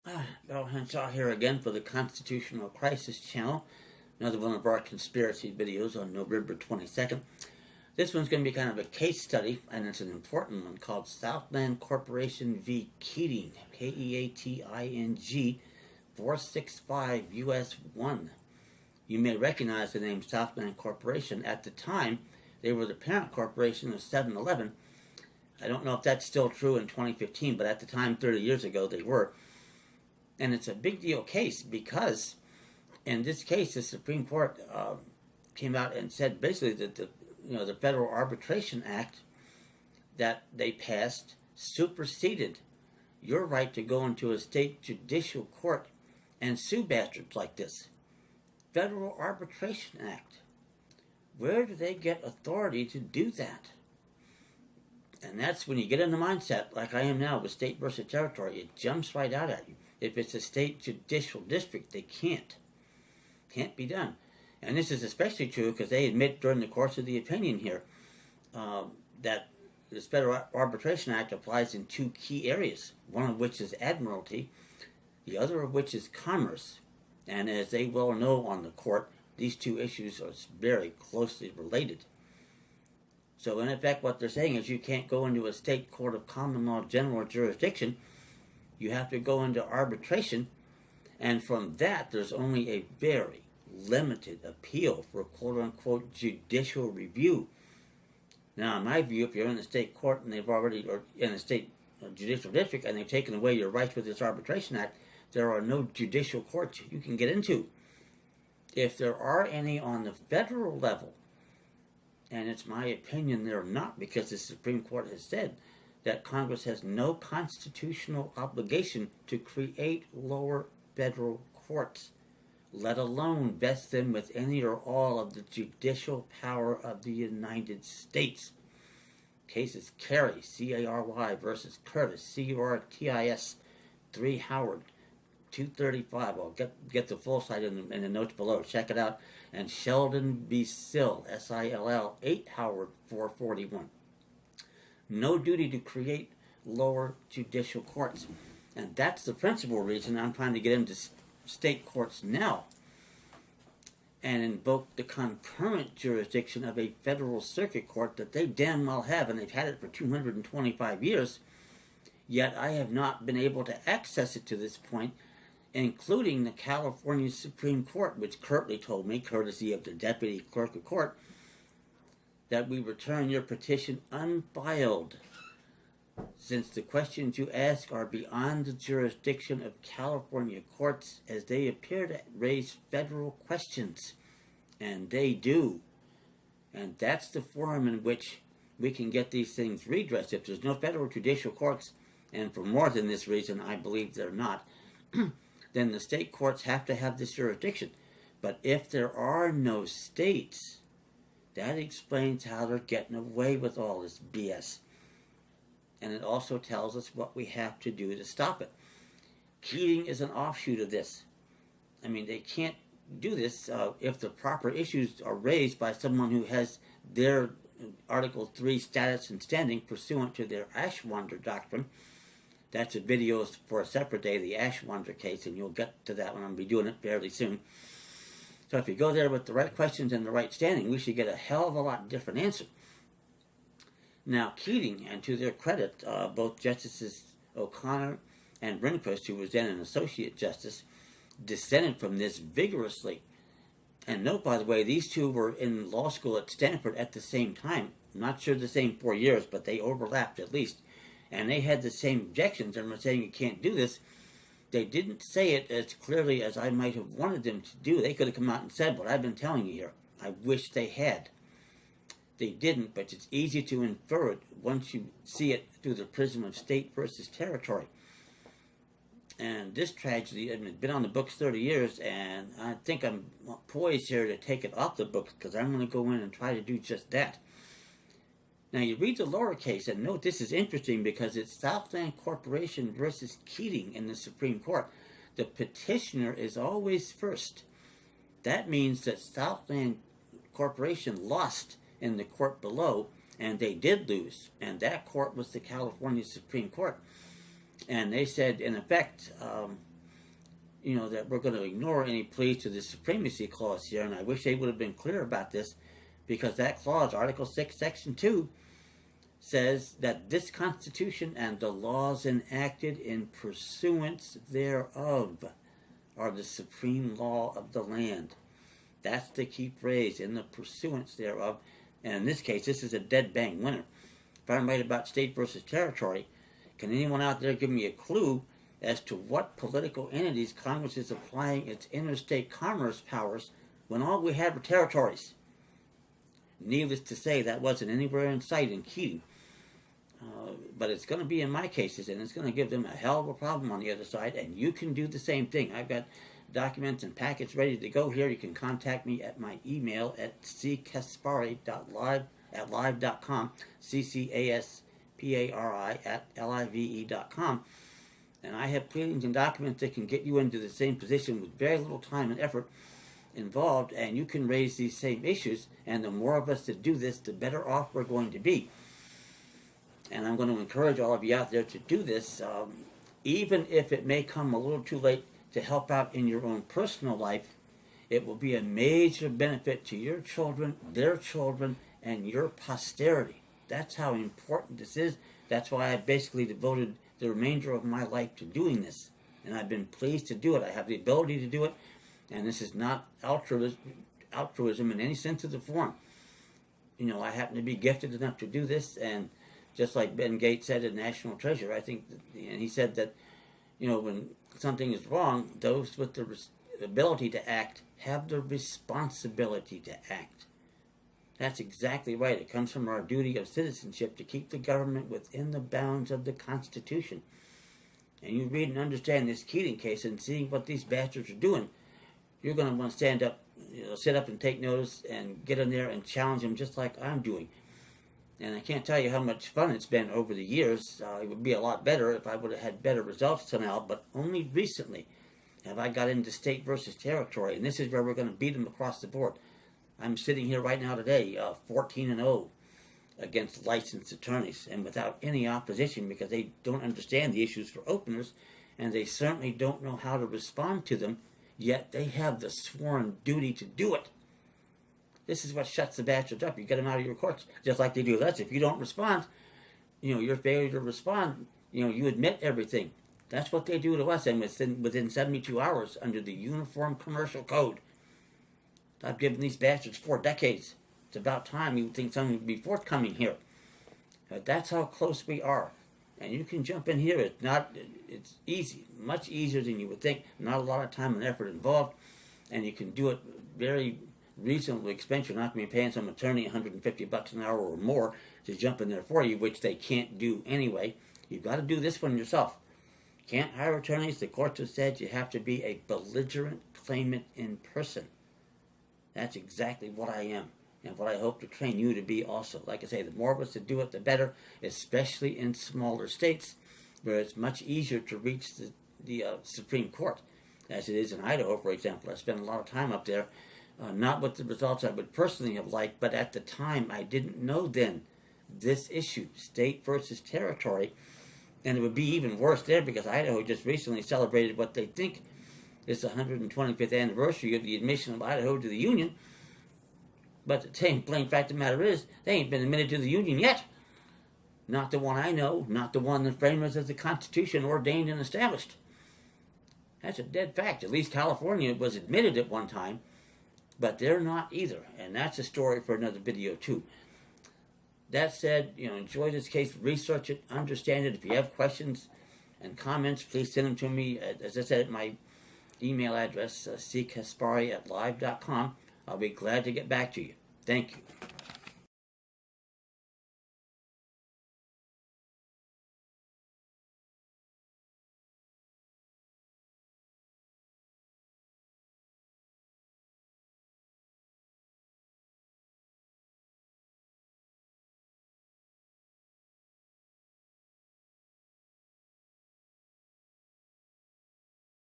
Bill Henshall here again for the Constitutional Crisis channel. Another one of our conspiracy videos on November 22nd. This one's going to be kind of a case study, and it's an important one called Southland Corporation v. Keating, Keating, 465 US 1. You may recognize the name Southland Corporation. At the time, they were the parent corporation of 7-Eleven. I don't know if that's still true in 2015, but at the time, 30 years ago, they were. And it's a big deal case because in this case, the Supreme Court came out and said basically that the Federal Arbitration Act that they passed superseded your right to go into a state judicial court and sue bastards like this. Federal Arbitration Act. Where do they get authority to do that? And that's when you get in the mindset, like I am now with state versus territory, it jumps right out at you. If it's a state judicial district, they can't. Can't be done. And this is especially true because they admit during the course of the opinion here that this Federal Arbitration Act applies in two key areas, one of which is admiralty, the other of which is commerce. And as they well know on the court, these two issues are very closely related. So in effect, what they're saying is you can't go into a state court of common law general jurisdiction. You have to go into arbitration, and from that, there's only a very limited appeal for quote-unquote judicial review. Now, in my view, if you're in the state court and or in a state judicial district and they've taken away your rights with this Arbitration Act, there are no judicial courts you can get into. If there are any on the federal level, and it's my opinion they're not, because the Supreme Court has said that Congress has no constitutional obligation to create lower federal courts, let alone vest them with any or all of the judicial power of the United States. Cases Cary, Cary versus Curtis, Curtis, 3 Howard, 235. I'll get the full site in the notes below. Check it out. And Sheldon v. Sill, Sill, 8 Howard, 441. No duty to create lower judicial courts. And that's the principal reason I'm trying to get into state courts now and invoke the concurrent jurisdiction of a federal circuit court that they damn well have, and they've had it for 225 years, yet I have not been able to access it to this point, including the California Supreme Court, which curtly told me, courtesy of the Deputy Clerk of Court, that we return your petition unfiled, since the questions you ask are beyond the jurisdiction of California courts, as they appear to raise federal questions. And they do. And that's the forum in which we can get these things redressed. If there's no federal judicial courts, and for more than this reason I believe they're not, then the state courts have to have this jurisdiction. But if there are no states, that explains how they're getting away with all this BS. And it also tells us what we have to do to stop it. Keating is an offshoot of this. I mean, they can't do this if the proper issues are raised by someone who has their Article 3 status and standing pursuant to their Ashwander doctrine. That's a video for a separate day, the Ashwander case, and you'll get to that one. I'll be doing it fairly soon. So if you go there with the right questions and the right standing, we should get a hell of a lot different answer. Now, Keating, and to their credit, both Justices O'Connor and Rehnquist, who was then an Associate Justice, dissented from this vigorously. And note, by the way, these two were in law school at Stanford at the same time. I'm not sure the same 4 years, but they overlapped at least. And they had the same objections and were saying you can't do this. They didn't say it as clearly as I might have wanted them to do. They could have come out and said what I've been telling you here. I wish they had. They didn't, but it's easy to infer it once you see it through the prism of state versus territory. And this tragedy has been on the books 30 years, and I think I'm poised here to take it off the books because I'm going to go in and try to do just that. Now, you read the lower case, and note this is interesting because it's Southland Corporation versus Keating in the Supreme Court. The petitioner is always first. That means that Southland Corporation lost in the court below, and they did lose, and that court was the California Supreme Court. And they said, in effect, that we're going to ignore any pleas to the supremacy clause here, and I wish they would have been clear about this, because that clause, Article 6, Section 2, says that this Constitution and the laws enacted in pursuance thereof are the supreme law of the land. That's the key phrase, in the pursuance thereof. And in this case, this is a dead bang winner. If I'm right about state versus territory, can anyone out there give me a clue as to what political entities Congress is applying its interstate commerce powers when all we had were territories? Needless to say, that wasn't anywhere in sight in Keating. But it's going to be in my cases, and it's going to give them a hell of a problem on the other side, and you can do the same thing. I've got documents and packets ready to go here. You can contact me at my email at ccaspari@live.com, ccaspari@live.com. And I have pleadings and documents that can get you into the same position with very little time and effort involved, and you can raise these same issues, and the more of us that do this, the better off we're going to be. And I'm going to encourage all of you out there to do this, even if it may come a little too late to help out in your own personal life. It will be a major benefit to your children, their children, and your posterity. That's how important this is. That's why I basically devoted the remainder of my life to doing this. And I've been pleased to do it. I have the ability to do it. And this is not altruism in any sense of the form. I happen to be gifted enough to do this, and just like Ben Gates said in National Treasure, I think, and he said that, when something is wrong, those with the ability to act have the responsibility to act. That's exactly right. It comes from our duty of citizenship to keep the government within the bounds of the Constitution. And you read and understand this Keating case and seeing what these bastards are doing, you're going to want to stand up, sit up and take notice and get in there and challenge them just like I'm doing. And I can't tell you how much fun it's been over the years. It would be a lot better if I would have had better results till now, but only recently have I got into state versus territory, and this is where we're going to beat them across the board. I'm sitting here right now today, 14-0 against licensed attorneys, and without any opposition, because they don't understand the issues for openers, and they certainly don't know how to respond to them, yet they have the sworn duty to do it. This is what shuts the bastards up. You get them out of your courts, just like they do us. If you don't respond, your failure to respond, you admit everything. That's what they do to us, and within 72 hours, under the Uniform Commercial Code. I've given these bastards 4 decades. It's about time you would think something would be forthcoming here. But that's how close we are. And you can jump in here. It's easy, much easier than you would think. Not a lot of time and effort involved, and you can do it very reasonably expensive. You're not going to be paying some attorney $150 an hour or more to jump in there for you, which they can't do anyway. You've got to do this one yourself. Can't hire attorneys. The courts have said you have to be a belligerent claimant in person. That's exactly what I am, and what I hope to train you to be also. Like I say, the more of us that do it, the better, especially in smaller states where it's much easier to reach the Supreme Court, as it is in Idaho, for example. I spent a lot of time up there, not with the results I would personally have liked, but at the time I didn't know then this issue, state versus territory, and it would be even worse there because Idaho just recently celebrated what they think is the 125th anniversary of the admission of Idaho to the Union. But the plain fact of the matter is, they ain't been admitted to the Union yet. Not the one I know, not the one the framers of the Constitution ordained and established. That's a dead fact. At least California was admitted at one time, but they're not either. And that's a story for another video too. That said, enjoy this case, research it, understand it. If you have questions and comments, please send them to me. As I said, at my email address, ccaspari@live.com. I'll be glad to get back to you. Thank you.